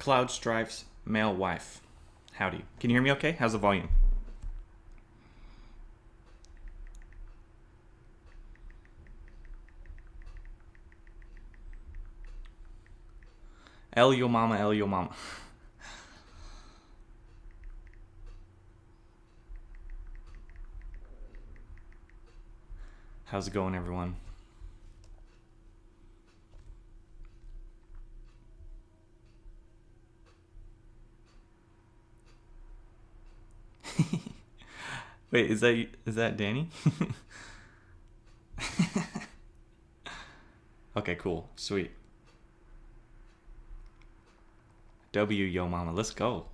Cloud Strife's male wife. Howdy. Can you hear me okay? How's the volume? El yo mama, el yo mama. How's it going, everyone? Wait, is that Danny? Okay, cool. Sweet. W yo mama, let's go.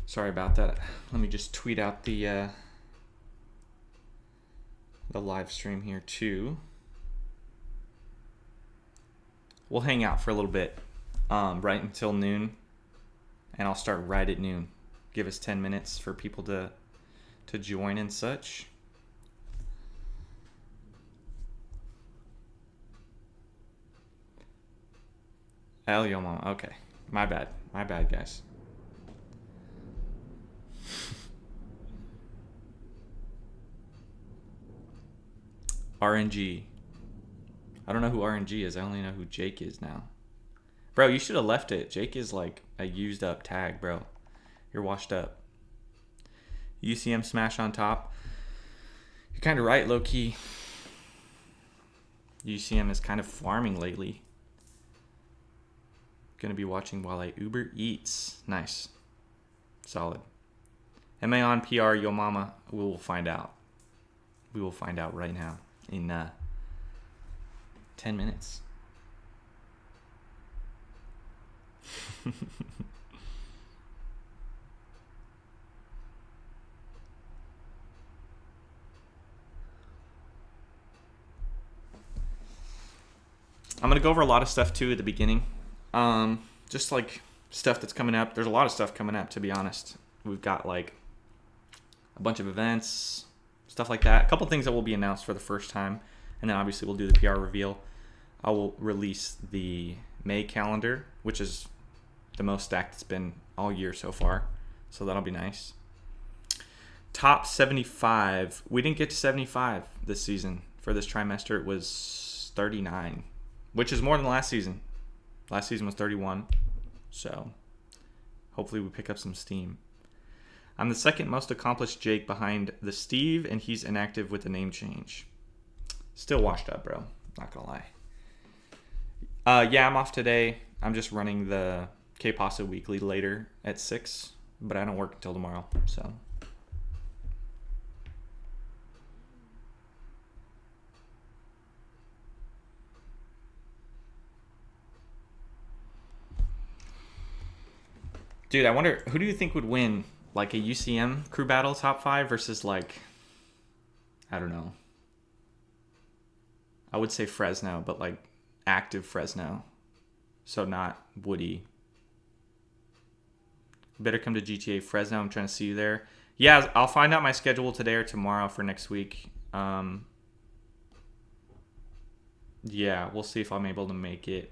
Sorry about that. Let me just tweet out the live stream here too. We'll hang out for a little bit, right until noon, and I'll start right at noon. Give us 10 minutes for people to join and such. El yo mama. Okay, my bad, guys. RNG. I don't know who RNG is. I only know who Jake is now. Bro, you should have left it. Jake is like a used up tag, bro. You're washed up. UCM smash on top. You're kind of right, low key. UCM is kind of farming lately. Gonna be watching while I Uber Eats. Nice. Solid. Am I on PR, yo mama? We will find out. We will find out right now in 10 minutes. I'm going to go over a lot of stuff too at the beginning. Just like stuff that's coming up. There's a lot of stuff coming up, to be honest. We've got like a bunch of events, stuff like that. A couple things that will be announced for the first time. And then obviously we'll do the PR reveal. I will release the May calendar, which is the most stacked it's been all year so far. So that'll be nice. Top 75. We didn't get to 75 this season. For this trimester, it was 39, which is more than last season. Last season was 31. So hopefully we pick up some steam. I'm the second most accomplished Jake behind the Steve, and he's inactive with the name change. Still washed up, bro. Not gonna lie. Yeah, I'm off today. I'm just running the K-Pasa Weekly later at 6, but I don't work until tomorrow, so. Dude, I wonder, who do you think would win? Like a UCM crew battle top 5 versus like, I don't know. I would say Fresno, but like active Fresno. So not Woody. Better come to GTA Fresno. I'm trying to see you there. Yeah, I'll find out my schedule today or tomorrow for next week. Yeah, we'll see if I'm able to make it.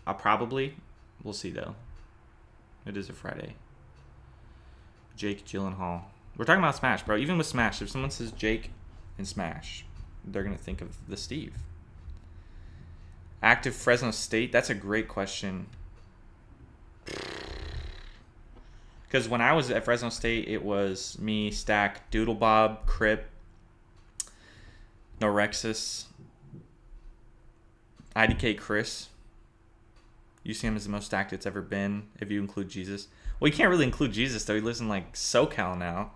I'll probably. We'll see though. It is a Friday. Jake Gyllenhaal. We're talking about Smash, bro. Even with Smash, if someone says Jake and Smash, they're going to think of the Steve. Active Fresno State? That's a great question. Because when I was at Fresno State, it was me, Stack, Doodlebob, Crip, Norexus, IDK Chris. UCM is the most stacked it's ever been, if you include Jesus. Well, you can't really include Jesus, though. He lives in, like, SoCal now.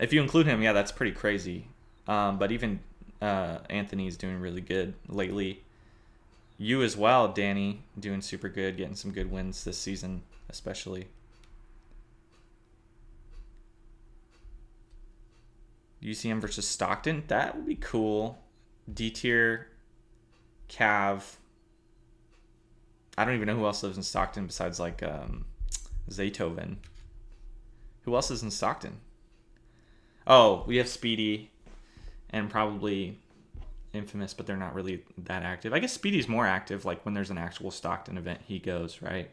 If you include him, yeah, that's pretty crazy. But even Anthony's doing really good lately. You as well, Danny, doing super good, getting some good wins this season, especially. UCM versus Stockton? That would be cool. D-tier, Cav. I don't even know who else lives in Stockton besides, like, Zaytoven. Who else is in Stockton? Oh, we have Speedy and probably infamous, but they're not really that active. I guess Speedy's more active, like when there's an actual Stockton event, he goes, right?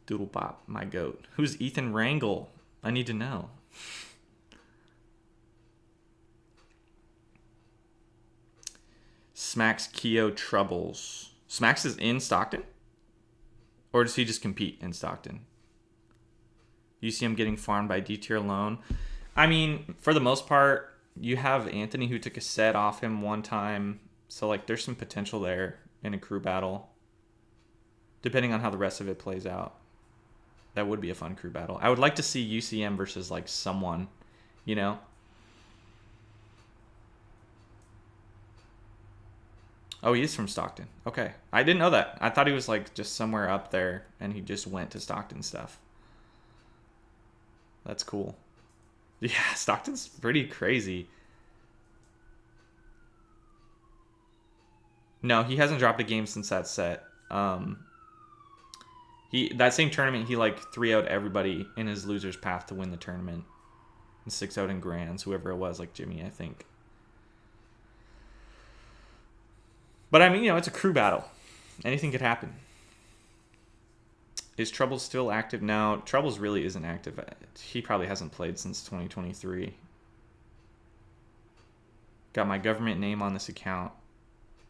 Doodle Bop, my goat. Who's Ethan Rangel? I need to know. Smacks Keo Troubles. Smacks is in Stockton? Or does he just compete in Stockton? You see him getting farmed by D-tier alone. I mean, for the most part, you have Anthony who took a set off him one time. So, like, there's some potential there in a crew battle. Depending on how the rest of it plays out. That would be a fun crew battle. I would like to see UCM versus, like, someone, you know? Oh, he is from Stockton. Okay. I didn't know that. I thought he was, like, just somewhere up there, and he just went to Stockton stuff. That's cool. Yeah, Stockton's pretty crazy. No, he hasn't dropped a game since that set. That same tournament, he like 3-0'd everybody in his loser's path to win the tournament. And 6-0'd in grands, whoever it was, like Jimmy, I think. But I mean, you know, it's a crew battle. Anything could happen. Is Troubles still active now? Troubles really isn't active. He probably hasn't played since 2023. Got my government name on this account.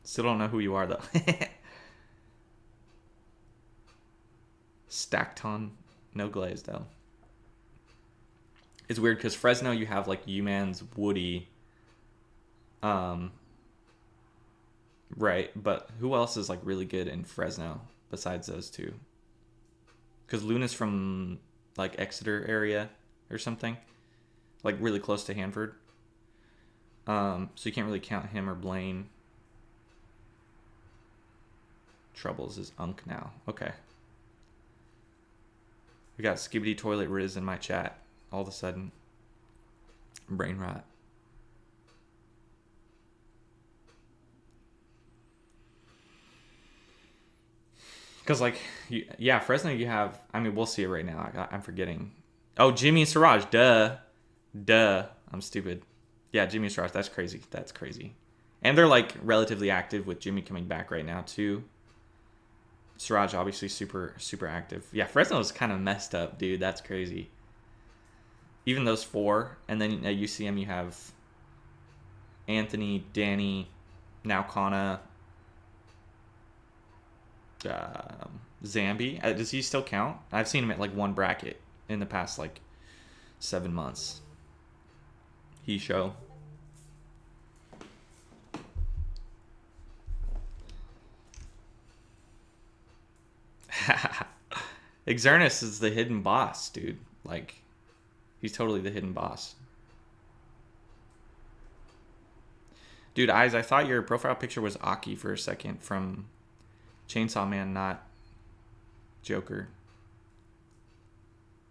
Still don't know who you are, though. Stackton. No glaze, though. It's weird because Fresno, you have like U-Man's Woody. Right, but who else is like really good in Fresno besides those two? Because Luna's from like Exeter area or something, like really close to Hanford. So you can't really count him or Blaine. Troubles is Unk now. Okay. We got Skibbity Toilet Riz in my chat all of a sudden. Brain rot. Because, like, yeah, Fresno, you have... I mean, we'll see it right now. I'm forgetting. Oh, Jimmy and Siraj. Duh. I'm stupid. Yeah, Jimmy and Siraj. That's crazy. That's crazy. And they're, like, relatively active with Jimmy coming back right now, too. Siraj, obviously, super, super active. Yeah, Fresno is kind of messed up, dude. That's crazy. Even those four. And then at UCM, you have Anthony, Danny, now Kana... Zambi. Does he still count? I've seen him at like one bracket in the past like 7 months. He show. Xernus is the hidden boss, dude. Like, he's totally the hidden boss. Dude, Eyes, I thought your profile picture was Aki for a second from Chainsaw Man, not Joker.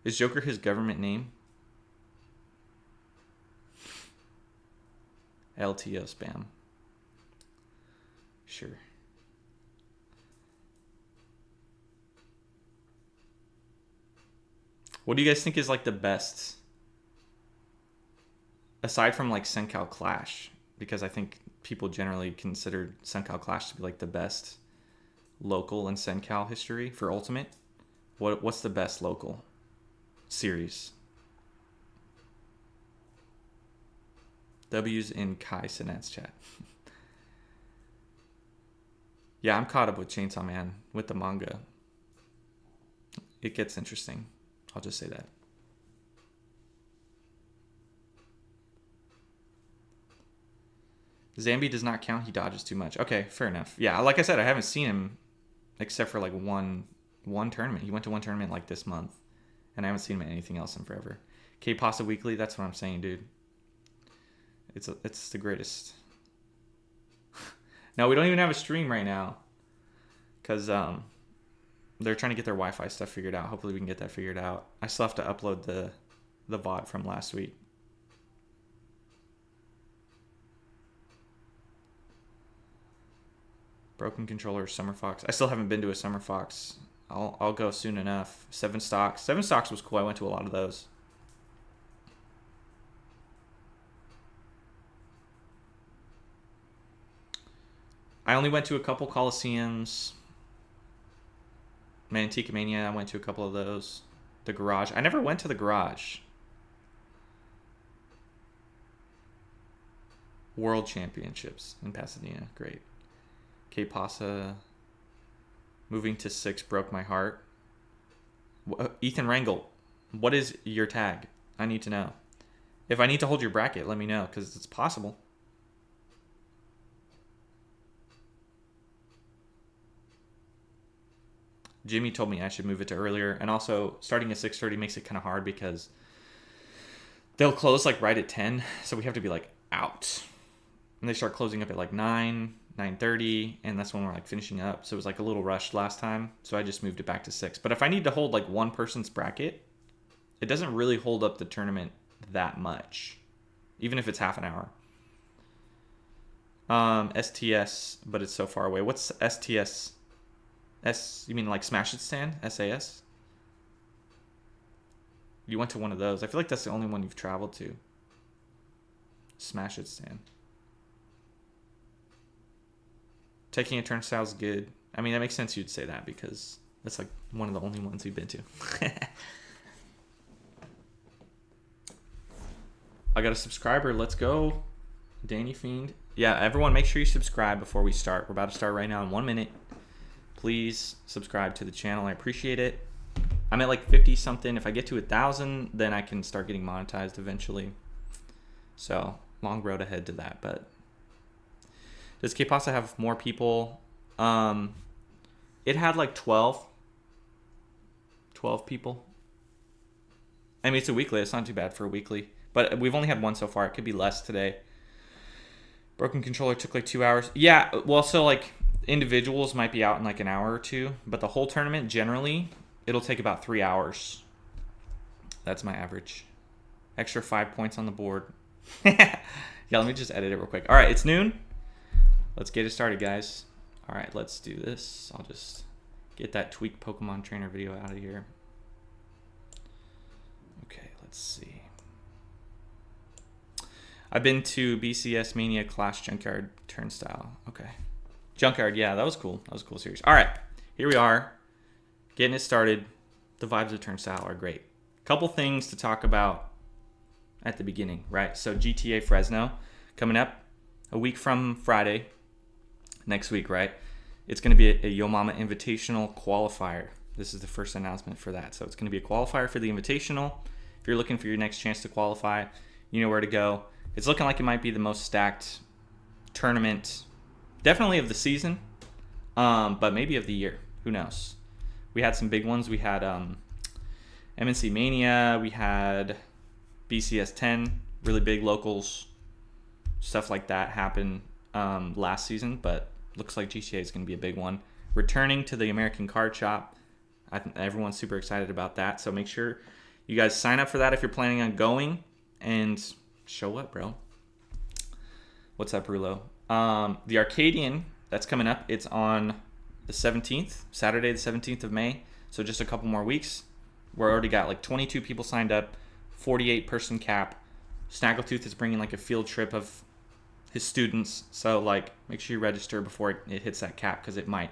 Is Joker his government name? LTO spam. Sure. What do you guys think is like the best, aside from like Sencal Clash? Because I think people generally consider Sencal Clash to be like the best local in Sencal history for Ultimate. What's the best local series? W's in Kai Sinet's chat. Yeah, I'm caught up with Chainsaw Man with the manga. It gets interesting. I'll just say that. Zambi does not count. He dodges too much. Okay, fair enough. Yeah, like I said, I haven't seen him except for like one tournament. He went to one tournament like this month, and I haven't seen him in anything else in forever. K-Pasta Weekly, that's what I'm saying, dude. It's the greatest. No, we don't even have a stream right now because they're trying to get their Wi-Fi stuff figured out. Hopefully we can get that figured out. I still have to upload the VOD from last week. Broken Controller, Summer Fox. I still haven't been to a Summer Fox. I'll go soon enough. Seven Stocks was cool. I went to a lot of those. I only went to a couple Coliseums. Manteca Mania, I went to a couple of those. The Garage. I never went to the Garage. World Championships in Pasadena. Great. Que Pasa. Moving to 6 broke my heart. Ethan Rangel, what is your tag? I need to know. If I need to hold your bracket, let me know, because it's possible. Jimmy told me I should move it to earlier. And also, starting at 6:30 makes it kind of hard because they'll close like right at 10. So we have to be like out. And they start closing up at like 9, 9:30. And that's when we're like finishing up. So it was like a little rushed last time. So I just moved it back to 6. But if I need to hold like one person's bracket, it doesn't really hold up the tournament that much. Even if it's half an hour. STS, but it's so far away. What's STS? You mean like Smash It Stand? SAS? You went to one of those. I feel like that's the only one you've traveled to. Smash It Stand. Taking a Turnstile is good. I mean, that makes sense you'd say that because that's like one of the only ones you've been to. I got a subscriber. Let's go. Danny Fiend. Yeah, everyone make sure you subscribe before we start. We're about to start right now in 1 minute. Please subscribe to the channel. I appreciate it. I'm at like 50 something. If I get to 1,000, then I can start getting monetized eventually. So long road ahead to that. But does Que Pasa have more people? It had like 12 people. I mean, it's a weekly. It's not too bad for a weekly. But we've only had one so far. It could be less today. Broken controller took like 2 hours. Yeah, well, so like individuals might be out in like an hour or two. But the whole tournament, generally, it'll take about 3 hours. That's my average. Extra 5 points on the board. Yeah, let me just edit it real quick. All right, it's noon. Let's get it started, guys. All right, let's do this. I'll just get that Tweak Pokemon Trainer video out of here. Okay, let's see. I've been to BCS Mania Clash Junkyard Turnstile. Okay. Junkyard, yeah, that was cool. That was a cool series. All right, here we are. Getting it started. The vibes of Turnstile are great. Couple things to talk about at the beginning, right? So GTA Fresno coming up a week from Friday. Next week, right? It's going to be a Yo Mama Invitational qualifier. This is the first announcement for that. So it's going to be a qualifier for the Invitational. If you're looking for your next chance to qualify, you know where to go. It's looking like it might be the most stacked tournament, definitely of the season, but maybe of the year. Who knows? We had some big ones. We had MNC Mania. We had BCS 10, really big locals, stuff like that happened last season, but looks like GTA is going to be a big one. Returning to the American Card Shop. I think everyone's super excited about that, so make sure you guys sign up for that if you're planning on going and show up, bro. What's up, Rulo? The Arcadian, that's coming up. It's on the 17th, Saturday the 17th of May, so just a couple more weeks. We're already got like 22 people signed up, 48 person cap. Snaggletooth is bringing like a field trip of his students, so like make sure you register before it hits that cap because it might.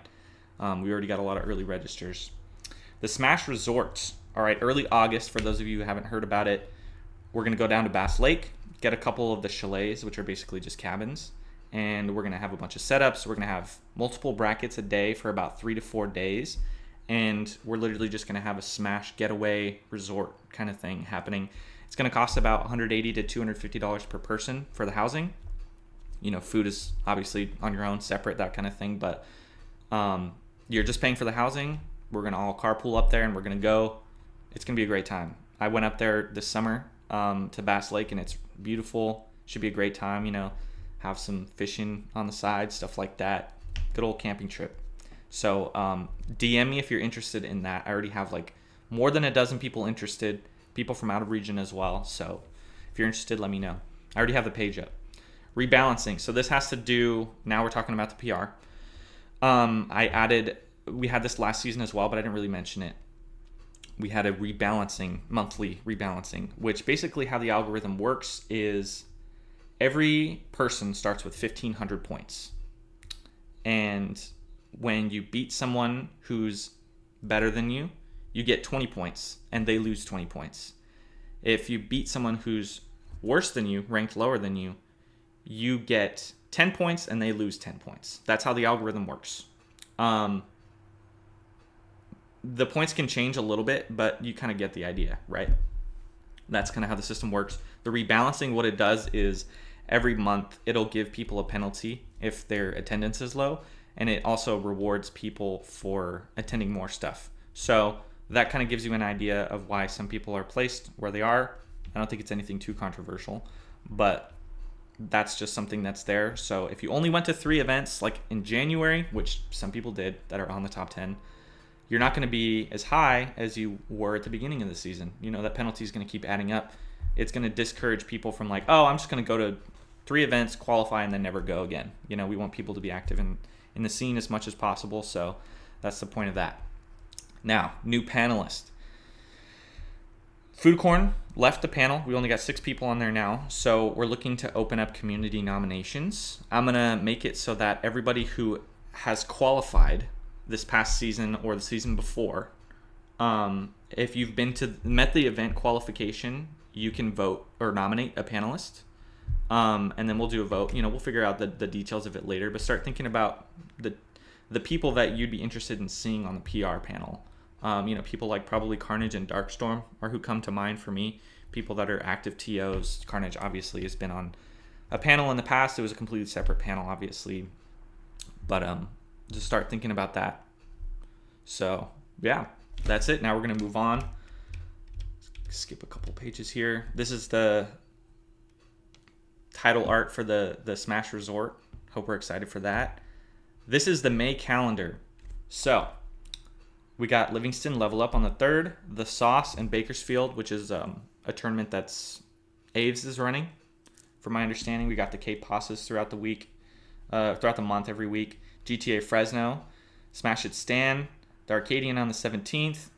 We already got a lot of early registers. The Smash Resort, all right, early August. For those of you who haven't heard about it, we're gonna go down to Bass Lake, get a couple of the chalets, which are basically just cabins, and we're gonna have a bunch of setups. We're gonna have multiple brackets a day for about 3 to 4 days, and we're literally just gonna have a Smash getaway resort kind of thing happening. It's gonna cost about $180 to $250 per person for the housing. You know, food is obviously on your own, separate, that kind of thing, but you're just paying for the housing. We're gonna all carpool up there, and we're gonna go. It's gonna be a great time. I went up there this summer to Bass Lake, and it's beautiful. Should be a great time, you know, have some fishing on the side, stuff like that. Good old camping trip. So DM me if you're interested in that. I already have like more than a dozen people interested, people from out of region as well. So if you're interested, let me know. I already have the page up. Rebalancing. So this has to do, now we're talking about the PR. We had this last season as well, but I didn't really mention it. We had a rebalancing, monthly rebalancing, which basically how the algorithm works is every person starts with 1,500 points. And when you beat someone who's better than you, you get 20 points and they lose 20 points. If you beat someone who's worse than you, ranked lower than you, you get 10 points and they lose 10 points. That's how the algorithm works. The points can change a little bit, but you kind of get the idea, right? That's kind of how the system works. The rebalancing, what it does is every month it'll give people a penalty if their attendance is low, and it also rewards people for attending more stuff. So that kind of gives you an idea of why some people are placed where they are. I don't think it's anything too controversial, but that's just something that's there. So if you only went to 3 events, like in January, which some people did that are on the top 10, you're not going to be as high as you were at the beginning of the season. You know, that penalty is going to keep adding up. It's going to discourage people from like, oh, I'm just going to go to 3 events, qualify, and then never go again. You know, we want people to be active in the scene as much as possible. So that's the point of that. Now, new panelist. Food Corn left the panel. We only got 6 people on there now. So we're looking to open up community nominations. I'm going to make it so that everybody who has qualified this past season or the season before, if you've met the event qualification, you can vote or nominate a panelist. And then we'll do a vote. You know, we'll figure out the details of it later, but start thinking about the people that you'd be interested in seeing on the PR panel. You know, people like probably Carnage and Darkstorm are who come to mind for me. People that are active TOs. Carnage obviously has been on a panel in the past. It was a completely separate panel, obviously. But just start thinking about that. So, yeah, that's it. Now we're going to move on. Skip a couple pages here. This is the title art for the Smash Resort. Hope we're excited for that. This is the May calendar. So, we got Livingston Level Up on the 3rd, the Sauce in Bakersfield, which is a tournament that's Aves is running. From my understanding, we got the Cape Passes throughout the week, throughout the month every week. GTA Fresno, Smash It Stan, the Arcadian on the 17th,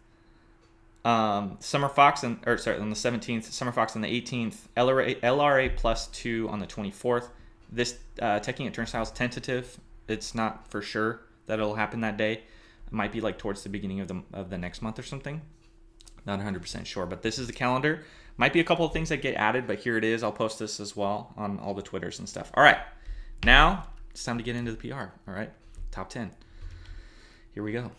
Summer Fox on the 17th, Summer Fox on the 18th, LRA plus 2 on the 24th. This Teching at Turnstile is tentative. It's not for sure that it'll happen that day. It might be like towards the beginning of the next month or something. Not 100% sure, but this is the calendar. Might be a couple of things that get added, but here it is. I'll post this as well on all the Twitters and stuff. All right, now it's time to get into the PR. All right, top 10. Here we go.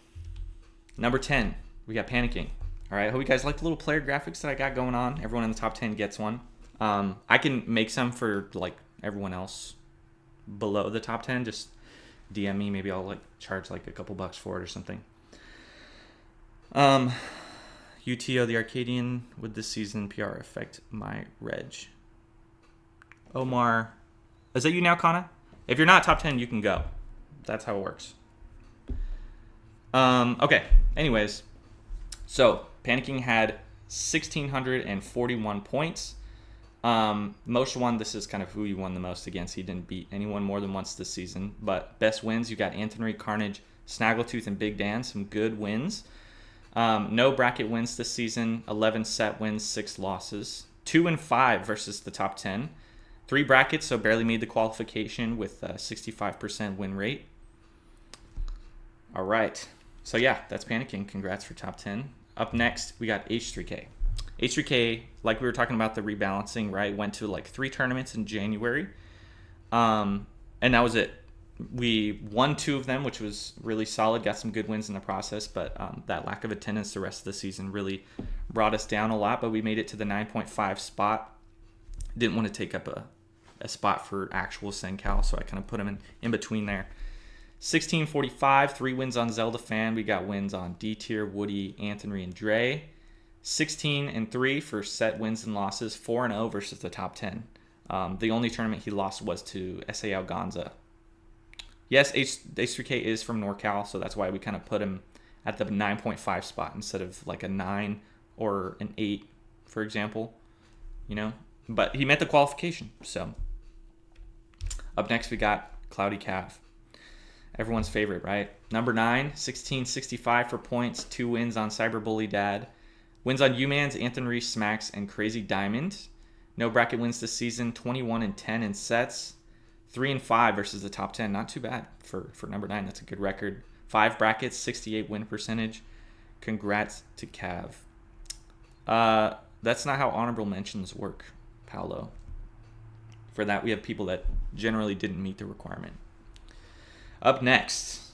Number 10, we got Panicking. All right, I hope you guys like the little player graphics that I got going on. Everyone in the top 10 gets one. I can make some for like everyone else below the top 10. Just DM me. Maybe I'll like charge like a couple bucks for it or something. UTO the Arcadian, would this season PR affect my reg? Omar, is that you now, Kana? If you're not top 10, you can go. That's how it works. Okay. Anyways, so Panicking had 1,641 points. Most won. This is kind of who he won the most against. He didn't beat anyone more than once this season. But best wins, you got Anthony, Carnage, Snaggletooth, and Big Dan. Some good wins. No bracket wins this season. 11 set wins, 6 losses. 2-5 versus the top 10. 3 brackets, so barely made the qualification with a 65% win rate. All right. So yeah, that's Panicking. Congrats for top 10. Up next, we got H3K. H3K, like we were talking about the rebalancing, right? Went to like 3 tournaments in January. And that was it. We won 2 of them, which was really solid. Got some good wins in the process, but that lack of attendance the rest of the season really brought us down a lot. But we made it to the 9.5 spot. Didn't want to take up a spot for actual Sencal, so I kind of put them in between there. 1645, 3 wins on Zelda Fan. We got wins on D-Tier, Woody, Anthony, and Dre. 16-3 for set wins and losses. 4-0 versus the top 10. The only tournament he lost was to SA Algonza. Yes, H3K is from NorCal, so that's why we kind of put him at the 9.5 spot instead of like a 9 or an 8, for example. You know? But he met the qualification, so. Up next, we got Cloudy Cav. Everyone's favorite, right? Number 9, 1665 for points, 2 wins on Cyberbully Dad. Wins on Umans, Anthony Reese, Smacks, and Crazy Diamond. No bracket wins this season, 21-10 in sets. 3-5 versus the top 10. Not too bad for number 9. That's a good record. 5 brackets, 68 win percentage. Congrats to Cav. That's not how honorable mentions work, Paolo. For that, we have people that generally didn't meet the requirement. Up next,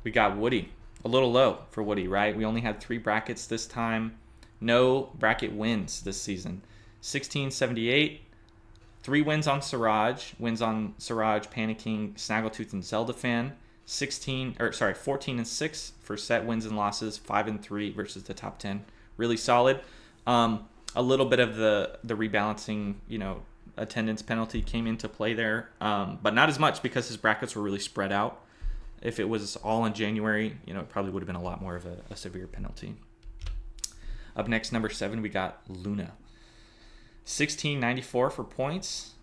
we got Woody. A little low for Woody, right? We only had 3 brackets this time. No bracket wins this season. 1678, 3 wins on Siraj, Panicking, Snaggletooth, and Zelda Fan. 14-6 for set wins and losses. 5-3 versus the top 10. Really solid. A little bit of the rebalancing, attendance penalty came into play there, but not as much because his brackets were really spread out. If it was all in January, it probably would have been a lot more of a severe penalty. Up next, number 7, we got Luna. 1694 for points.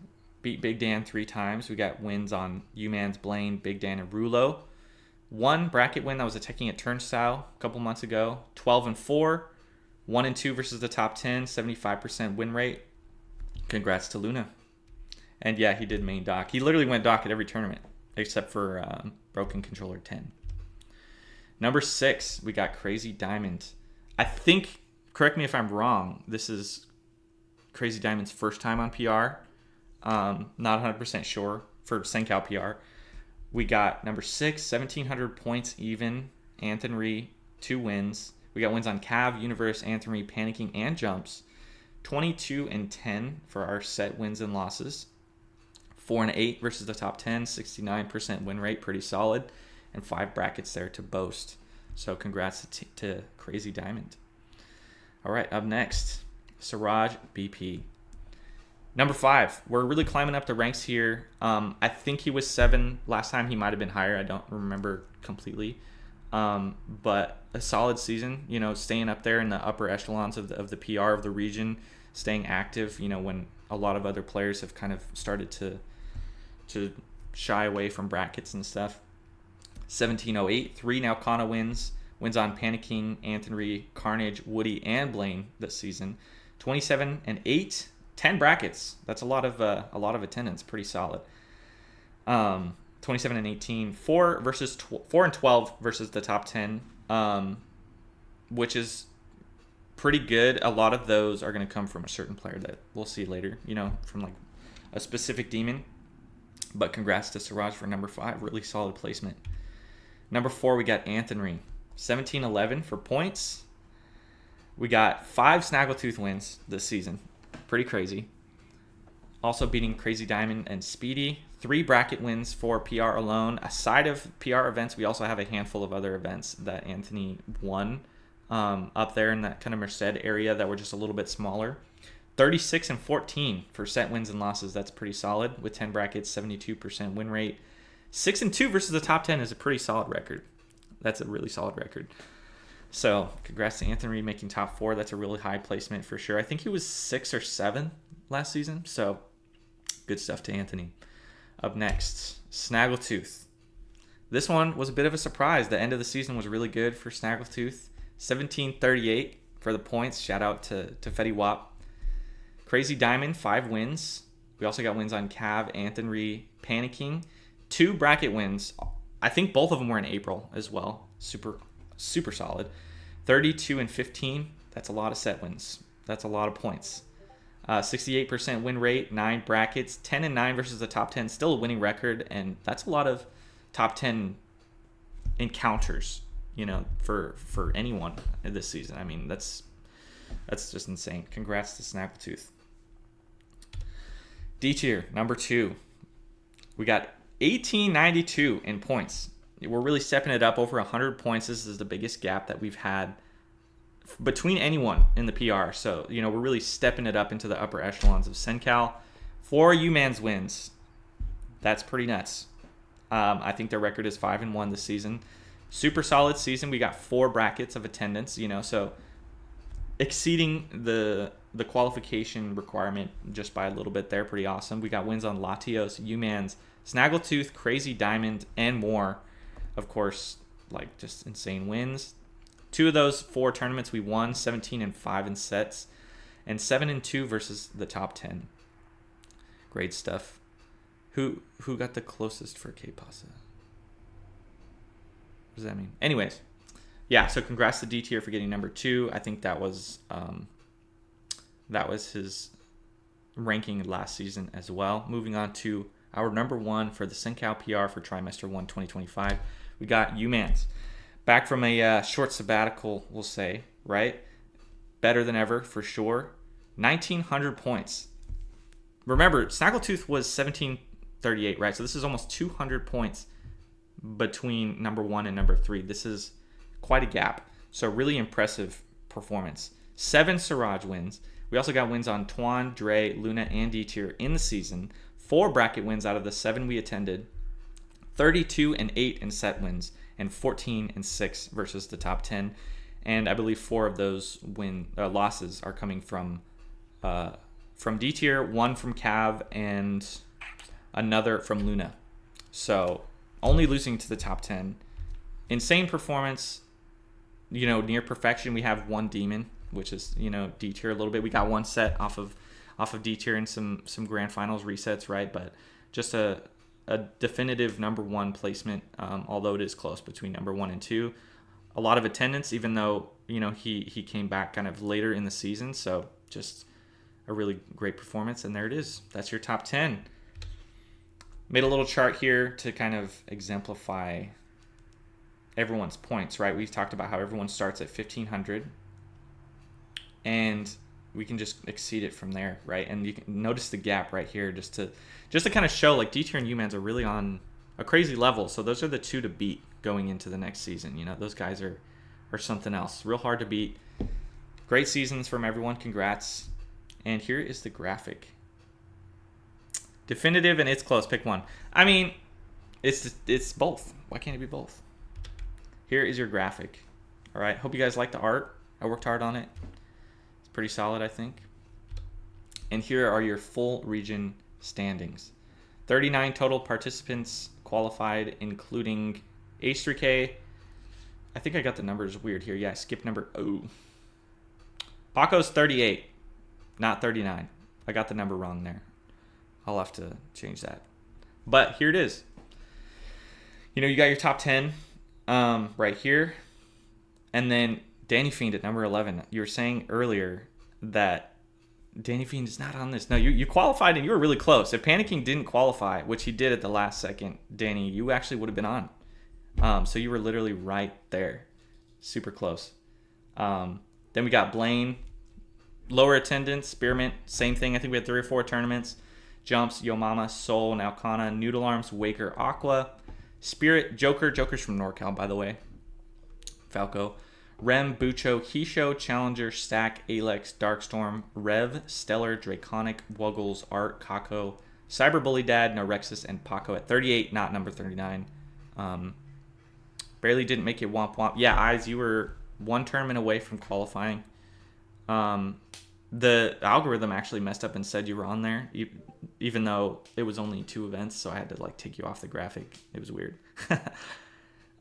Beat Big Dan 3 times. We got wins on U-Man's Blaine, Big Dan, and Rulo. 1 bracket win that was attacking at Turnstile a couple months ago. 12-4. 1-2 versus the top 10. 75% win rate. Congrats to Luna. And yeah, he did main dock. He literally went dock at every tournament except for Broken Controller 10. Number 6, we got Crazy Diamond. I think, correct me if I'm wrong, this is Crazy Diamond's first time on PR. Not 100% sure for Sencal PR. We got number 6, 1,700 points even. Anthony, 2 wins. We got wins on Cav, Universe, Anthony, Panicking, and Jumps. 22-10 for our set wins and losses. 4-8 versus the top 10. 69% win rate, pretty solid. And 5 brackets there to boast. So congrats to Crazy Diamond. All right, up next, Siraj BP. Number 5, we're really climbing up the ranks here. I think he was 7 last time. He might have been higher. I don't remember completely. But a solid season, staying up there in the upper echelons of the PR of the region, staying active, when a lot of other players have kind of started to shy away from brackets and stuff. 1708, 3 Nalcana wins on Panicking, Anthony, Carnage, Woody, and Blaine this season. 27-8, 10 brackets. That's a lot of attendance, pretty solid. 27-18, 4-12 versus the top 10, which is pretty good. A lot of those are going to come from a certain player that we'll see later, from like a specific demon. But congrats to Siraj for number 5, really solid placement. Number 4, we got Anthony, 17-11 for points. We got 5 Snaggletooth wins this season, pretty crazy. Also beating Crazy Diamond and Speedy. 3 bracket wins for PR alone. Aside of PR events, we also have a handful of other events that Anthony won up there in that kind of Merced area that were just a little bit smaller. 36-14 for set wins and losses. That's pretty solid with 10 brackets, 72% win rate. 6-2 versus the top 10 is a pretty solid record. That's a really solid record. So congrats to Anthony making top 4. That's a really high placement for sure. I think he was 6 or 7 last season. So good stuff to Anthony. Up next, Snaggletooth. This one was a bit of a surprise. The end of the season was really good for Snaggletooth. 17-38 for the points. Shout out to Fetty Wap. Crazy Diamond, 5 wins. We also got wins on Cav, Anthony, Panicking. 2 bracket wins. I think both of them were in April as well. Super solid. 32-15. That's a lot of set wins. That's a lot of points. 68% win rate, 9 brackets, 10-9 versus the top 10. Still a winning record, and that's a lot of top 10 encounters, for anyone this season. I mean, that's just insane. Congrats to Snaggletooth. D tier, number 2. We got 1892 in points. We're really stepping it up, over 100 points. This is the biggest gap that we've had between anyone in the PR. So, we're really stepping it up into the upper echelons of Sencal. 4 U-Man's wins. That's pretty nuts. I think their record is 5-1 this season. Super solid season. We got 4 brackets of attendance, so exceeding the qualification requirement just by a little bit there. Pretty awesome. We got wins on Latios, U-Man's, Snaggletooth, Crazy Diamond, and more. Of course, just insane wins. 2 of those 4 tournaments we won, 17-5 in sets, and 7-2 versus the top 10. Great stuff. Who got the closest for K Pasa? What does that mean? Anyways, yeah. So congrats to D tier for getting number 2. I think that was his ranking last season as well. Moving on to our number 1 for the SenCal PR for trimester 1 2025. We got UMans. Back from a short sabbatical, we'll say, right? Better than ever, for sure. 1,900 points. Remember, Snaggletooth was 1738, right? So this is almost 200 points between number 1 and number 3. This is quite a gap. So really impressive performance. 7 Siraj wins. We also got wins on Tuan, Dre, Luna, and D tier in the season. 4 bracket wins out of the 7 we attended. 32 and 8 in set wins. And 14 and 6 versus the top 10. And I believe 4 of those losses are coming from D tier, 1 from Cav, and another from Luna. So only losing to the top 10. Insane performance, near perfection. We have 1 demon, which is, D tier a little bit. We got 1 set off of D tier and some grand finals resets, right? But just a definitive number 1 placement, although it is close between number 1 and 2. A lot of attendance, even though, he came back kind of later in the season. So just a really great performance. And there it is. That's your top 10. Made a little chart here to kind of exemplify everyone's points, right? We've talked about how everyone starts at 1,500. And we can just exceed it from there, right? And you can notice the gap right here just to kind of show like D tier and UMans are really on a crazy level. So those are the 2 to beat going into the next season. Those guys are something else. Real hard to beat. Great seasons from everyone. Congrats. And here is the graphic. Definitive and it's close. Pick one. I mean, it's both. Why can't it be both? Here is your graphic. All right. Hope you guys like the art. I worked hard on it. Pretty solid, I think. And here are your full region standings. 39 total participants qualified, including H3K. I think I got the numbers weird here. Yeah, I skipped number. Oh. Paco's 38, not 39. I got the number wrong there. I'll have to change that. But here it is. You got your top 10 right here. And then Danny Fiend at number 11. You were saying earlier that Danny Fiend is not on this. No, you qualified and you were really close. If Panicking didn't qualify, which he did at the last second, Danny, you actually would have been on. So you were literally right there. Super close. Then we got Blaine. Lower attendance. Spearmint. Same thing. I think we had 3 or 4 tournaments. Jumps. Yo Mama. Soul. Nalcana. Noodle Arms. Waker. Aqua. Spirit. Joker. Joker's from NorCal, by the way. Falco. Rem, Bucho, Kisho, Challenger, Stack, Alex, Darkstorm, Rev, Stellar, Draconic, Wuggles, Art, Kako, Cyberbully Dad, Norexus, and Paco at 38, not number 39. Barely didn't make it womp womp. Yeah, Eyes, you were 1 tournament away from qualifying. The algorithm actually messed up and said you were on there, even though it was only 2 events, so I had to take you off the graphic. It was weird.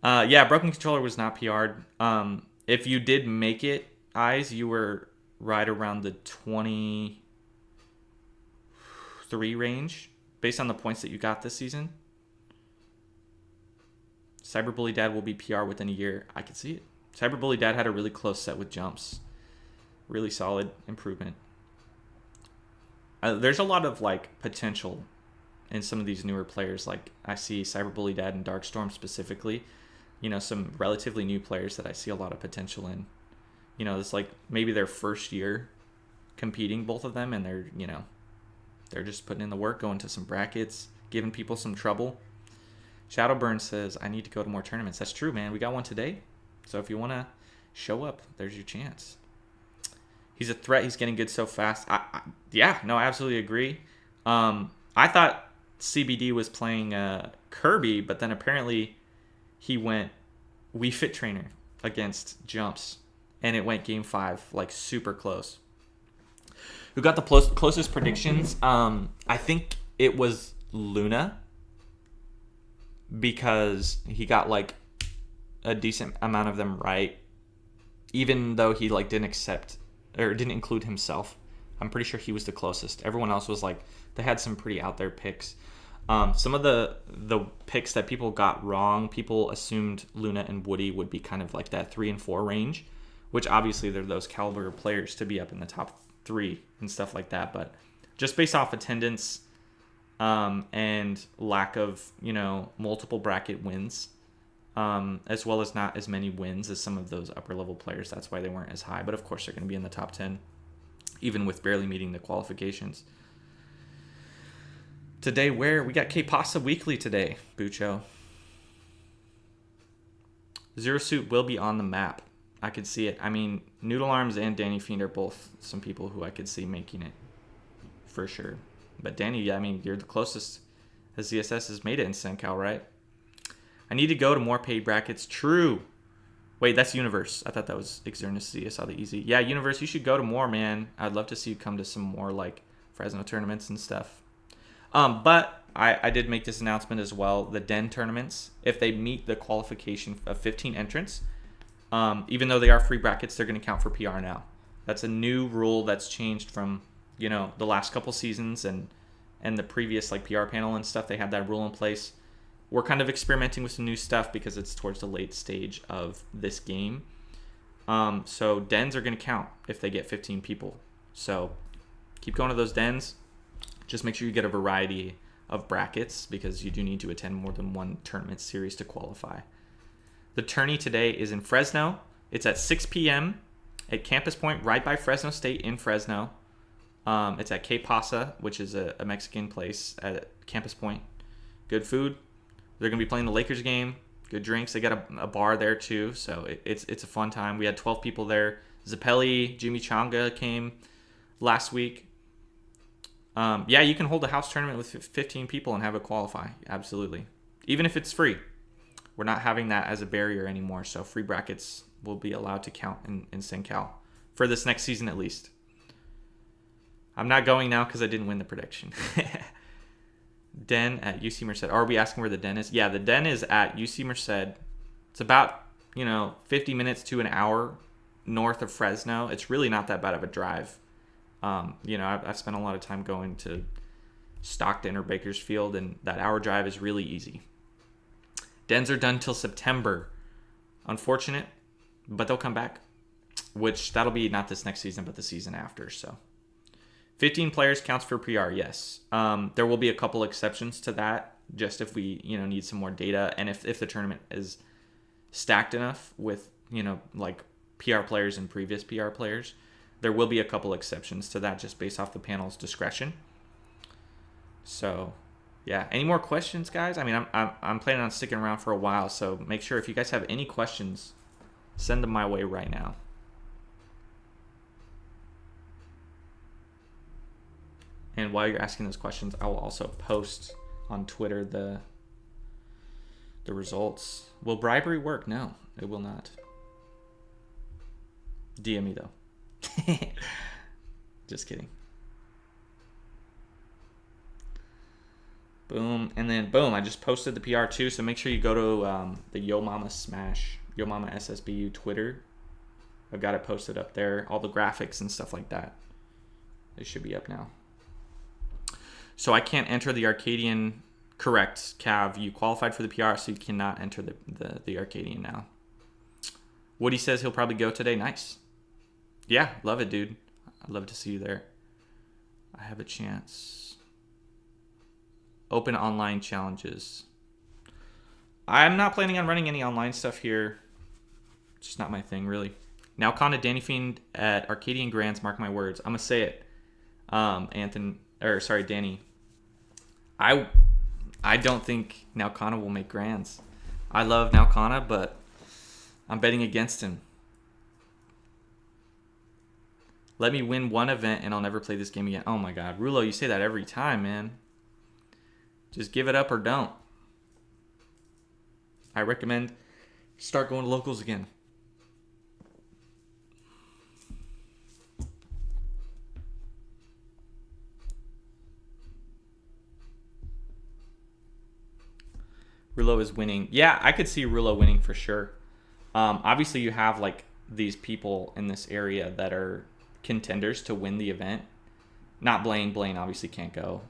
Yeah, Broken Controller was not PR'd. If you did make it, Eyes, you were right around the 23 range based on the points that you got this season. Cyberbully Dad will be PR within a year. I could see it. Cyberbully Dad had a really close set with jumps. Really solid improvement. There's a lot of potential in some of these newer players. I see Cyberbully Dad and Darkstorm specifically. Some relatively new players that I see a lot of potential in. It's maybe their first year competing, both of them, and they're just putting in the work, going to some brackets, giving people some trouble. Shadowburn says, I need to go to more tournaments. That's true, man. We got one today. So if you want to show up, there's your chance. He's a threat. He's getting good so fast. I absolutely agree. I thought CBD was playing Kirby, but then apparently he went Wii Fit Trainer against Jumps, and it went game 5, super close. Who got the closest predictions? I think it was Luna, because he got a decent amount of them right, even though he didn't accept or didn't include himself. I'm pretty sure he was the closest. Everyone else was they had some pretty out there picks. Some of the picks that people got wrong, people assumed Luna and Woody would be kind of like that 3 and 4 range, which obviously they're those caliber of players to be up in the top 3 and stuff like that. But just based off attendance and lack of, multiple bracket wins, as well as not as many wins as some of those upper level players, that's why they weren't as high. But of course, they're going to be in the top 10, even with barely meeting the qualifications. Today, we got K-Pasa Weekly today, Bucho. Zero Suit will be on the map. I could see it. I mean, Noodle Arms and Danny Fiend are both some people who I could see making it for sure. But Danny, you're the closest as ZSS has made it in SenCal, right? I need to go to more paid brackets. True. Wait, that's Universe. I thought that was Xernus Z. I saw the easy. Yeah, Universe, you should go to more, man. I'd love to see you come to some more like Fresno tournaments and stuff. But I did make this announcement as well. The Den tournaments, if they meet the qualification of 15 entrants, even though they are free brackets, they're going to count for PR now. That's a new rule that's changed from, the last couple seasons and the previous like PR panel and stuff. They had that rule in place. We're kind of experimenting with some new stuff because it's towards the late stage of this game. So dens are going to count if they get 15 people. So keep going to those dens. Just make sure you get a variety of brackets because you do need to attend more than one tournament series to qualify. The tourney today is in Fresno. It's at 6 p.m. at Campus Point, right by Fresno State in Fresno. It's at K-Pasa, which is a Mexican place at Campus Point. Good food. They're going to be playing the Lakers game. Good drinks. They got a bar there too, so it's a fun time. We had 12 people there. Zappelli, Jimmy Changa came last week. Yeah, you can hold a house tournament with 15 people and have it qualify. Absolutely. Even if it's free. We're not having that as a barrier anymore, so free brackets will be allowed to count in SenCal for this next season at least. I'm not going now because I didn't win the prediction. Den at UC Merced. Are we asking where the Den is? Yeah, the Den is at UC Merced. It's about, 50 minutes to an hour north of Fresno. It's really not that bad of a drive. I've spent a lot of time going to Stockton or Bakersfield, and that hour drive is really easy. Dens are done till September. Unfortunate, but they'll come back, which that'll be not this next season, but the season after. So 15 players counts for PR, yes. There will be a couple exceptions to that, just if we, need some more data, and if the tournament is stacked enough with, like PR players and previous PR players. There will be a couple exceptions to that just based off the panel's discretion. So, yeah. Any more questions, guys? I'm planning on sticking around for a while, so make sure if you guys have any questions, send them my way right now. And while you're asking those questions, I will also post on Twitter the results. Will bribery work? No, it will not. DM me, though. Just kidding. Boom. And then boom, I just posted the PR too, so make sure you go to the Yo Mama Smash, Yo Mama SSBU Twitter. I've got it posted up there, all the graphics and stuff like that. They should be up now. So I can't enter the Arcadian. Correct, Cav. You qualified for the PR, so you cannot enter the Arcadian now. Woody says he'll probably go today. Nice. Yeah, love it, dude. I'd love to see you there. I have a chance. Open online challenges. I'm not planning on running any online stuff here. It's just not my thing, really. Now, Kana Danny Fiend at Arcadian Grands, mark my words. I'm going to say it. Danny. I don't think Naukana will make Grands. I love Naukana, but I'm betting against him. Let me win one event and I'll never play this game again. Oh my God. Rulo, you say that every time, man. Just give it up or don't. I recommend start going to locals again. Rulo is winning. Yeah, I could see Rulo winning for sure. Obviously, you have like these people in this area that are contenders to win the event. Not Blaine. Blaine obviously can't go.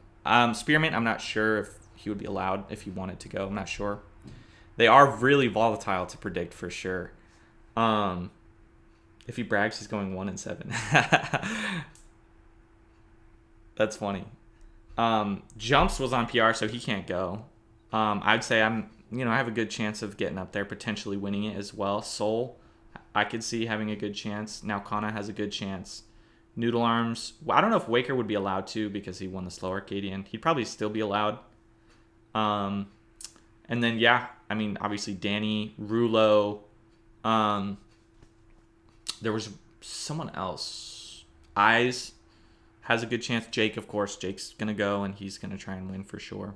Spearmint, I'm not sure if he would be allowed if he wanted to go. I'm not sure. They are really volatile to predict for sure. If he brags, he's going 1-7. That's funny. Jumps was on PR, so he can't go. I'd say I have a good chance of getting up there, potentially winning it as well. Soul, I could see having a good chance. Now Kana has a good chance. Noodle Arms, I don't know if Waker would be allowed to because he won the slow Arcadian. He'd probably still be allowed. And then, obviously Danny, Rulo. There was someone else. Eyes has a good chance. Jake, of course. Jake's going to go, and he's going to try and win for sure.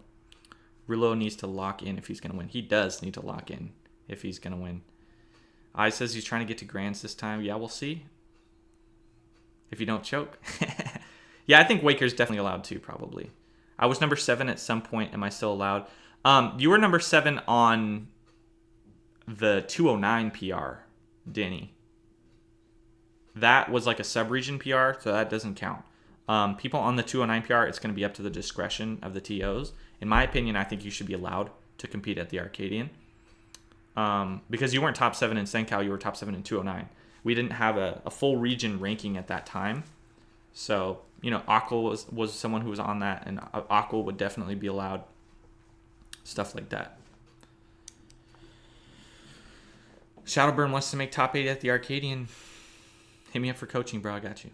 Rulo needs to lock in if he's going to win. He does need to lock in if he's going to win. Eyes says he's trying to get to Grands this time. Yeah, we'll see. If you don't choke. Yeah, I think Waker's definitely allowed too, probably. I was number 7 at some point. Am I still allowed? You were number 7 on the 209 PR, Danny. That was like a sub-region PR, so that doesn't count. People on the 209 PR, it's going to be up to the discretion of the TOs. In my opinion, I think you should be allowed to compete at the Arcadian. Because you weren't top 7 in Sencal, you were top 7 in 209. We didn't have a full region ranking at that time. So, Aqua was someone who was on that, and Aqua would definitely be allowed. Stuff like that. Shadowburn wants to make top 8 at the Arcadian. Hit me up for coaching, bro. I got you.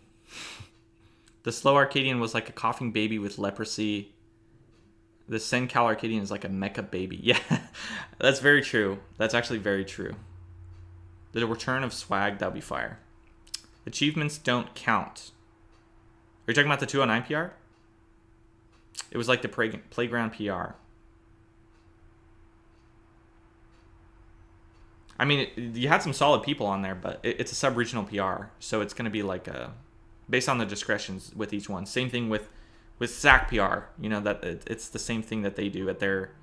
The slow Arcadian was like a coughing baby with leprosy. The Sencal Arcadian is like a mecha baby. Yeah, that's very true. That's actually very true. The return of swag, that'll be fire. Achievements don't count. Are you talking about the 209 PR? It was like the playground PR. I mean, you had some solid people on there, but it's a sub-regional PR, so it's going to be like based on the discretions with each one. Same thing with SAC PR. That it's the same thing that they do at their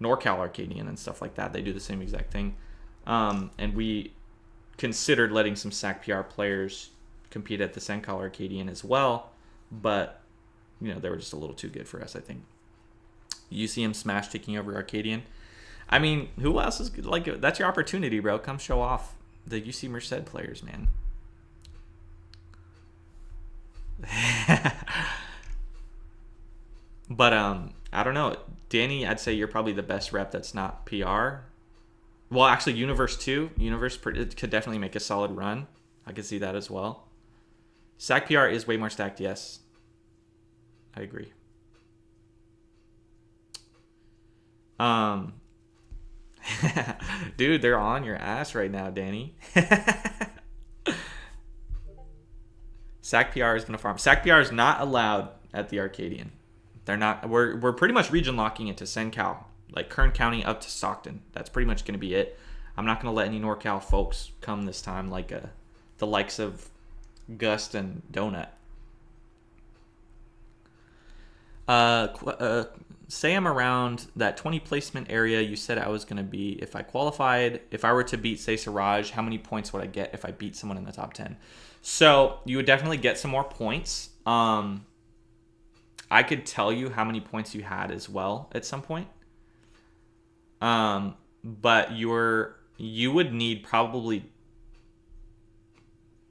NorCal Arcadian and stuff like that. They do the same exact thing. And we considered letting some SAC PR players compete at the Sencal Arcadian as well, but they were just a little too good for us, I think. UCM Smash taking over Arcadian. I mean, who else is like? That's your opportunity, bro. Come show off the UC Merced players, man. But I don't know, Danny. I'd say you're probably the best rep that's not PR. Well, actually, Universe 2. Universe could definitely make a solid run. I could see that as well. SAC PR is way more stacked. Yes, I agree. Dude, they're on your ass right now, Danny. SAC PR is gonna farm. SAC PR is not allowed at the Arcadian. They're not. We're pretty much region locking it to Sencal, like Kern County up to Stockton. That's pretty much gonna be it. I'm not gonna let any NorCal folks come this time, like the likes of Gust and Donut. Say I'm around that 20 placement area you said I was going to be if I qualified. If I were to beat, say, Siraj, how many points would I get if I beat someone in the top 10? So you would definitely get some more points. I could tell you how many points you had as well at some point. But you would need probably,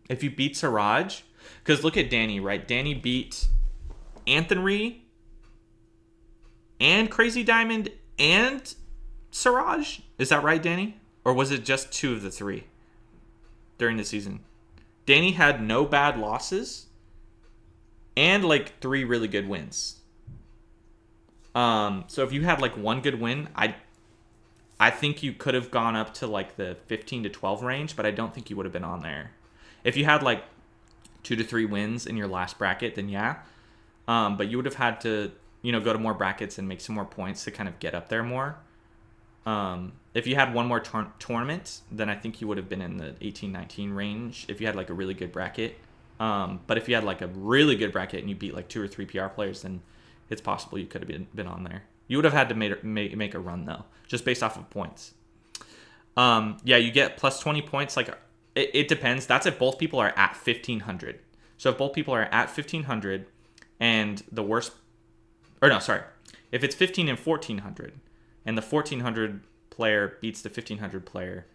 if you beat Siraj, because look at Danny, right? Danny beat Anthony and Crazy Diamond and Siraj. Is that right, Danny? Or was it just 2 of the 3 during the season? Danny had no bad losses and like 3 really good wins. So if you had like 1 good win, I think you could have gone up to like the 15 to 12 range, but I don't think you would have been on there. If you had like 2 to 3 wins in your last bracket, then yeah. But you would have had to, go to more brackets and make some more points to kind of get up there more. If you had one more tournament, then I think you would have been in the 18-19 range if you had like a really good bracket. But if you had like a really good bracket and you beat like 2 or 3 PR players, then it's possible you could have been on there. You would have had to make a run though, just based off of points. Yeah, you get plus 20 points. Like it depends. That's if both people are at 1,500. So if both people are at 1,500 and the worst, or no, sorry, If it's 15 and 1400, and the 1400 player beats the 1500 player,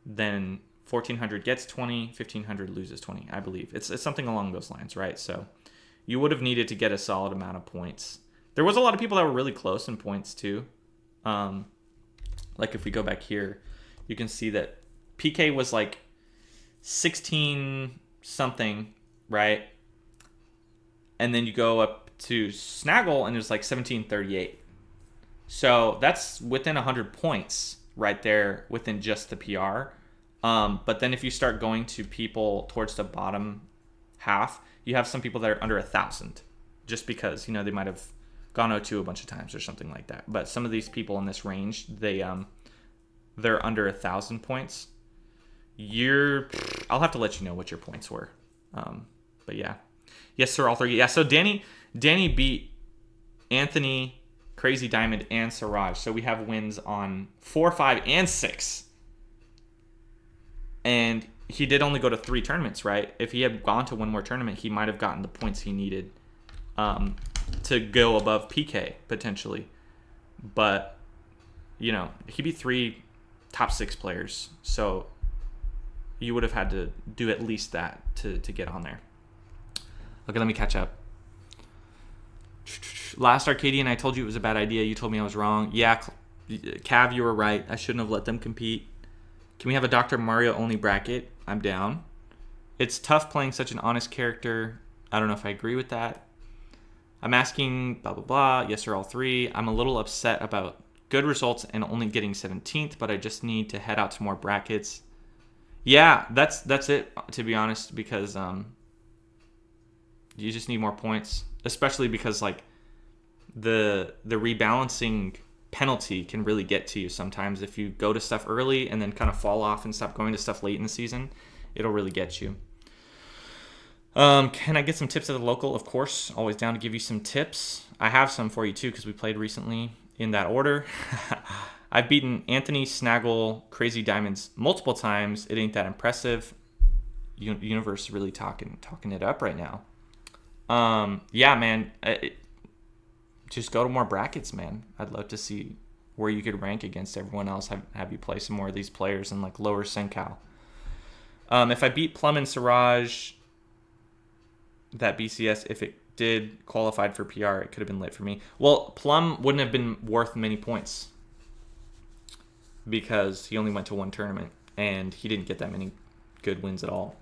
then 1400 gets 20, 1500 loses 20, I believe. It's something along those lines, right? So you would have needed to get a solid amount of points. There was a lot of people that were really close in points too. Like if we go back here, you can see that PK was like 16 something, right? And then you go up to Snaggle and it's like 1738. So that's within 100 points right there within just the PR. But then if you start going to people towards the bottom half, you have some people that are under 1,000 just because, you know, they might have gone 0-2 a bunch of times or something like that. But some of these people in this range, they're under 1,000 points. I'll have to let you know what your points were. But yeah. Yes, sir, all three. Yeah, so Danny beat Anthony, Crazy Diamond, and Siraj. So we have wins on 4, 5, and 6. And he did only go to 3 tournaments, right? If he had gone to one more tournament, he might have gotten the points he needed to go above PK, potentially. But, you know, he beat 3 top 6 players. So you would have had to do at least that to get on there. Okay, let me catch up. Last Arcadian, I told you it was a bad idea. You told me I was wrong. Yeah, Cav, you were right. I shouldn't have let them compete. Can we have a Dr. Mario only bracket? I'm down. It's tough playing such an honest character. I don't know if I agree with that. I'm asking blah, blah, blah. Yes, sir, all 3. I'm a little upset about good results and only getting 17th, but I just need to head out to more brackets. Yeah, that's it, to be honest, because you just need more points, especially because like the rebalancing penalty can really get to you sometimes. If you go to stuff early and then kind of fall off and stop going to stuff late in the season, it'll really get you. Can I get some tips at the local? Of course, always down to give you some tips. I have some for you too because we played recently in that order. I've beaten Anthony, Snaggle, Crazy Diamonds multiple times. It ain't that impressive. Universe really talking it up right now. Yeah, man. Just go to more brackets, man. I'd love to see where you could rank against everyone else. Have you play some more of these players in like lower Sencal. If I beat Plum and Siraj, that BCS, if it did qualified for PR, it could have been lit for me. Well, Plum wouldn't have been worth many points because he only went to one tournament and he didn't get that many good wins at all.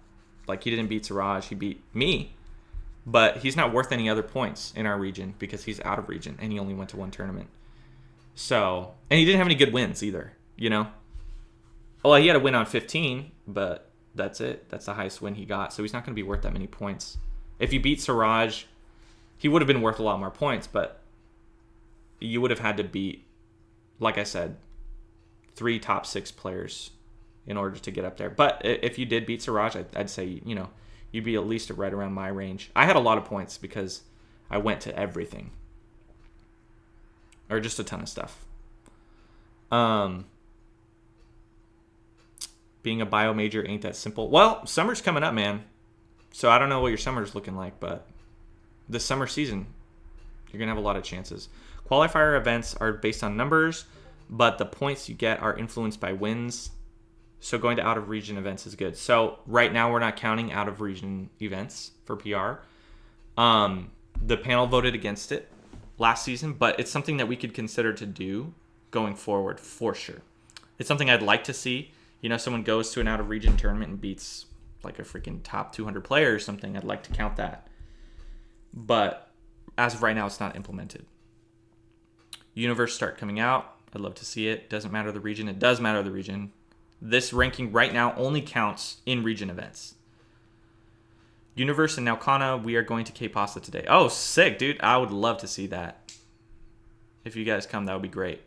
Like, he didn't beat Siraj, he beat me. But he's not worth any other points in our region because he's out of region and he only went to one tournament. So, and he didn't have any good wins either, you know? Well, he had a win on 15, but that's it. That's the highest win he got. So he's not going to be worth that many points. If you beat Siraj, he would have been worth a lot more points, but you would have had to beat, like I said, 3 top 6 players in order to get up there. But if you did beat Siraj, I'd say, you know, you'd be at least right around my range. I had a lot of points because I went to everything. Or just a ton of stuff. Being a bio major ain't that simple. Well, summer's coming up, man. So I don't know what your summer's looking like, but this summer season, you're going to have a lot of chances. Qualifier events are based on numbers, but the points you get are influenced by wins. So going to out-of-region events is good. So right now we're not counting out-of-region events for PR. The panel voted against it last season, but it's something that we could consider to do going forward for sure. It's something I'd like to see. You know, someone goes to an out-of-region tournament and beats like a freaking top 200 player or something. I'd like to count that. But as of right now, it's not implemented. Universe start coming out. I'd love to see it. Doesn't matter the region. It does matter the region. This ranking right now only counts in region events. Universe and Naukana, we are going to K-Pasta today. Oh, sick, dude. I would love to see that. If you guys come, that would be great.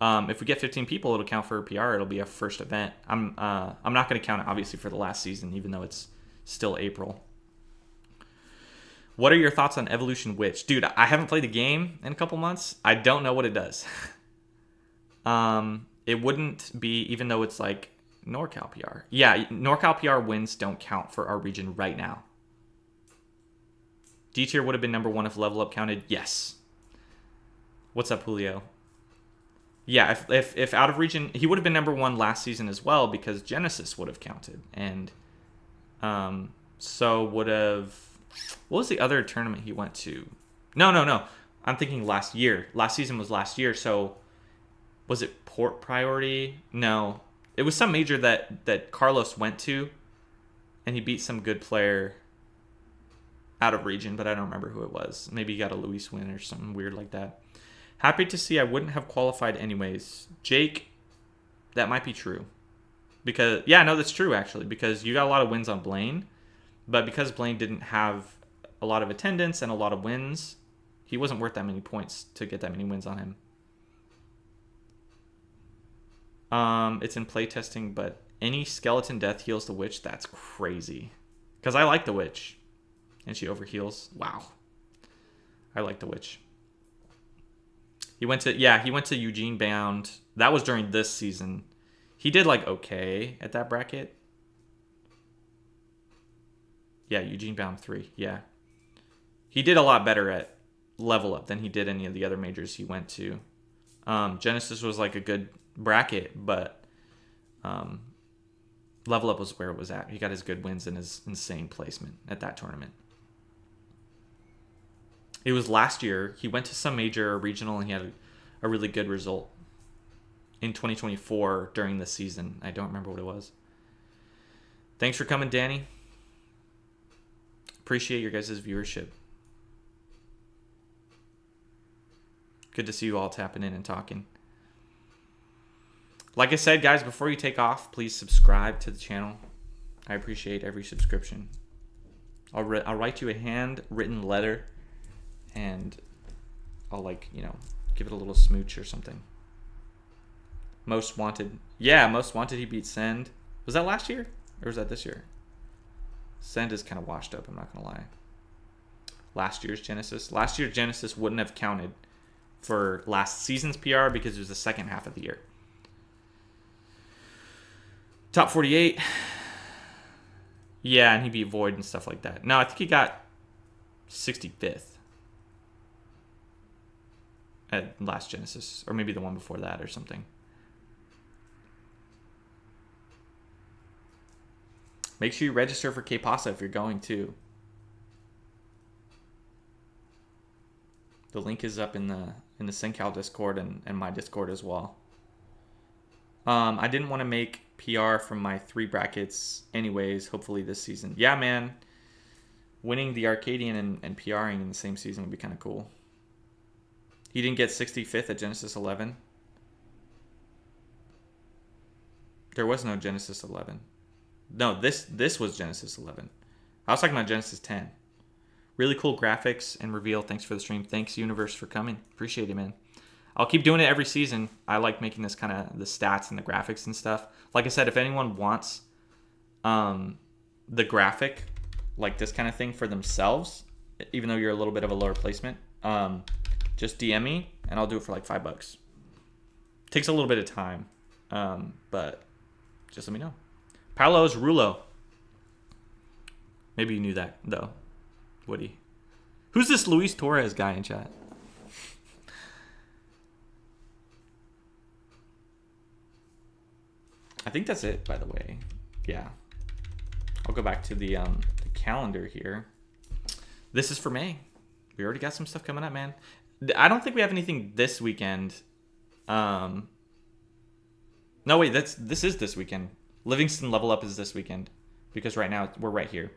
If we get 15 people, it'll count for a PR. It'll be a first event. I'm not going to count it, obviously, for the last season, even though it's still April. What are your thoughts on Evolution Witch? Dude, I haven't played the game in a couple months. I don't know what it does. It wouldn't be, even though it's like NorCal PR. Yeah, NorCal PR wins don't count for our region right now. D tier would have been number 1 if level up counted. Yes. What's up, Julio? Yeah, if out of region, he would have been number 1 last season as well because Genesis would have counted, and so would have. What was the other tournament he went to? No. I'm thinking last year. Last season was last year. So was it Port Priority? No, it was some major that Carlos went to, and he beat some good player out of region, but I don't remember who it was. Maybe he got a Luis win or something weird like that. Happy to see I wouldn't have qualified anyways. Jake, that might be true. Because, yeah, no, that's true, actually. Because you got a lot of wins on Blaine. But because Blaine didn't have a lot of attendance and a lot of wins, he wasn't worth that many points to get that many wins on him. It's in playtesting, but any skeleton death heals the witch. That's crazy. Because I like the witch. And she overheals. Wow. I like the witch. He went to Eugene Bound. That was during this season. He did like okay at that bracket. Yeah, Eugene Bound 3. Yeah. He did a lot better at level up than he did any of the other majors he went to. Genesis was like a good bracket, but level up was where it was at. He got his good wins and his insane placement at that tournament. It was last year. He went to some major or regional and he had a really good result in 2024 during the season. I don't remember what it was. Thanks for coming, Danny. Appreciate your guys' viewership. Good to see you all tapping in and talking. Like I said, guys, before you take off, please subscribe to the channel. I appreciate every subscription. I'll write you a handwritten letter, and I'll give it a little smooch or something. Most Wanted. Yeah, Most Wanted, he beat Send. Was that last year? Or was that this year? Send is kind of washed up, I'm not going to lie. Last year's Genesis wouldn't have counted for last season's PR because it was the second half of the year. Top 48. Yeah, and he beat Void and stuff like that. No, I think he got 65th at last Genesis. Or maybe the one before that or something. Make sure you register for K-Pasa if you're going too. The link is up in the SynCal Discord and my Discord as well. I didn't want to make PR from my 3 brackets anyways, hopefully this season. Yeah, man. Winning the Arcadian and PRing in the same season would be kind of cool. He didn't get 65th at Genesis 11. There was no Genesis 11. No, this was Genesis 11. I was talking about Genesis 10. Really cool graphics and reveal. Thanks for the stream. Thanks, Universe, for coming. Appreciate it, man. I'll keep doing it every season. I like making this kind of the stats and the graphics and stuff. Like I said, if anyone wants the graphic, like this kind of thing for themselves, even though you're a little bit of a lower placement, just DM me and I'll do it for like $5. Takes a little bit of time, but just let me know. Paolo's Rulo. Maybe you knew that, though. Woody. Who's this Luis Torres guy in chat? I think that's it, by the way. Yeah. I'll go back to the calendar here. This is for May. We already got some stuff coming up, man. I don't think we have anything this weekend. No, wait. This is this weekend. Livingston Level Up is this weekend. Because right now, we're right here.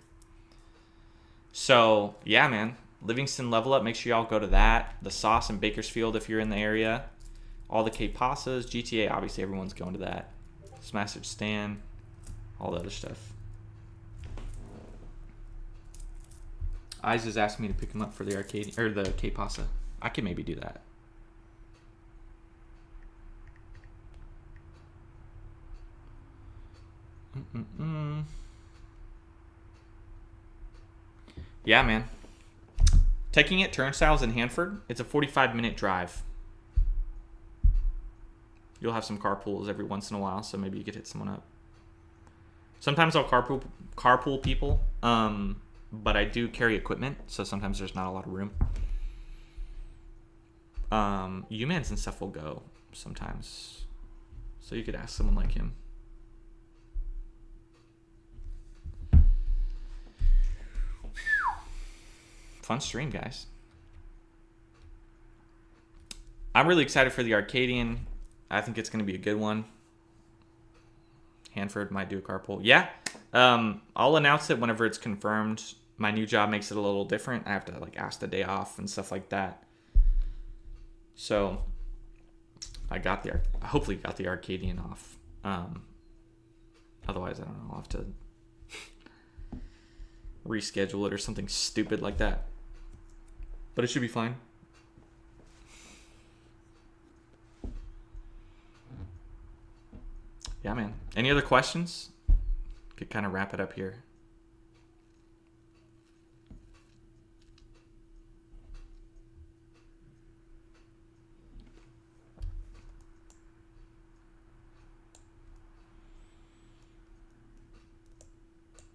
So, yeah, man. Livingston Level Up. Make sure y'all go to that. The Sauce in Bakersfield if you're in the area. All the K-Pasas. GTA, obviously, everyone's going to that. Smash Stan. All the other stuff. Eyes is asking me to pick him up for the arcade or the K-Pasa. I can maybe do that. Yeah, man. Taking it turnstiles in Hanford. It's a 45-minute drive. You'll have some carpools every once in a while, so maybe you could hit someone up. Sometimes I'll carpool people, but I do carry equipment, so sometimes there's not a lot of room. Humans and stuff will go sometimes. So you could ask someone like him. Fun stream, guys. I'm really excited for the Arcadian. I think it's going to be a good one. Hanford might do a carpool. Yeah. I'll announce it whenever it's confirmed. My new job makes it a little different. I have to like ask the day off and stuff like that. So I hopefully got the Arcadian off. Otherwise, I don't know. I'll have to reschedule it or something stupid like that. But it should be fine. Yeah, man. Any other questions? Could kind of wrap it up here.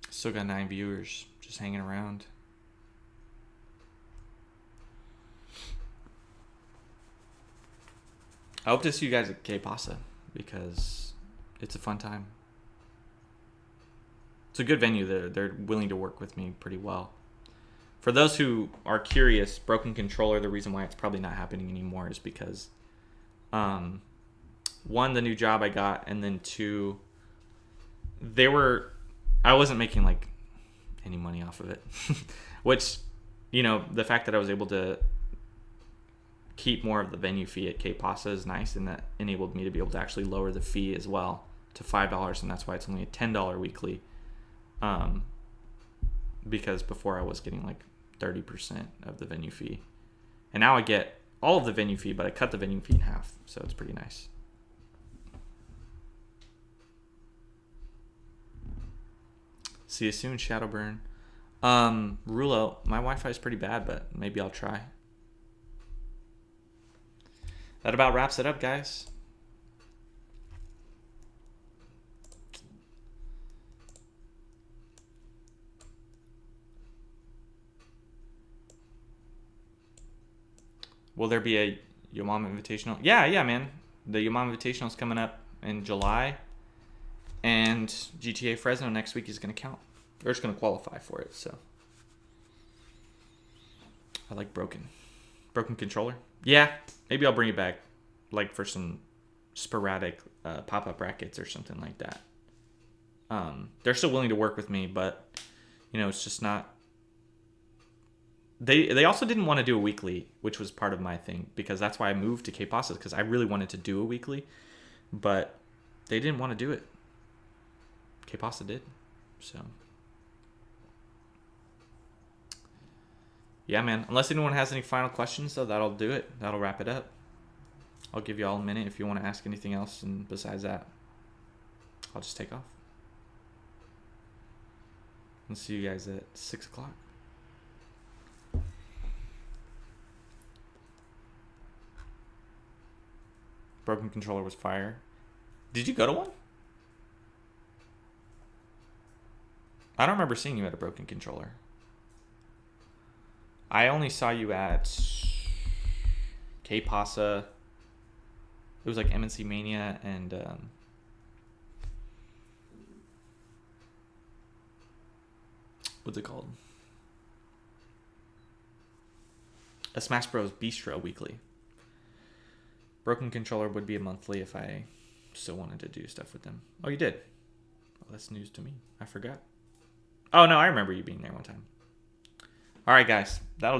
Still got 9 viewers just hanging around. I hope to see you guys at K Pasa because it's a fun time. It's a good venue. They're willing to work with me pretty well. For those who are curious, Broken Controller, the reason why it's probably not happening anymore is because, one, the new job I got, and then two, I wasn't making like any money off of it, which, you know, the fact that I was able to keep more of the venue fee at K Pasa is nice, and that enabled me to be able to actually lower the fee as well to $5, and that's why it's only a $10 weekly. Because before I was getting like 30% of the venue fee, and now I get all of the venue fee, but I cut the venue fee in half, so it's pretty nice. See you soon, Shadowburn. Rulo, my Wi-Fi is pretty bad, but maybe I'll try. That about wraps it up, guys. Will there be a Yomam Invitational? Yeah, man. The Yomam Invitational is coming up in July. And GTA Fresno next week is going to count. They're just going to qualify for it, so. I like Broken Controller. Yeah, maybe I'll bring it back, like for some sporadic pop-up brackets or something like that. They're still willing to work with me, but, you know, it's just not. They also didn't want to do a weekly, which was part of my thing, because that's why I moved to K Pasa, because I really wanted to do a weekly, but they didn't want to do it. K Pasa did, so. Yeah, man. Unless anyone has any final questions, though, that'll do it. That'll wrap it up. I'll give you all a minute if you want to ask anything else, and besides that, I'll just take off. And see you guys at 6 o'clock. Broken Controller was fire. Did you go to one? I don't remember seeing you at a Broken Controller. I only saw you at K Pasa. It was like MNC Mania and what's it called? A Smash Bros. Bistro weekly. Broken Controller would be a monthly if I still wanted to do stuff with them. Oh, you did? Well, that's news to me. I forgot. Oh, no, I remember you being there one time. All right, guys. That'll do it.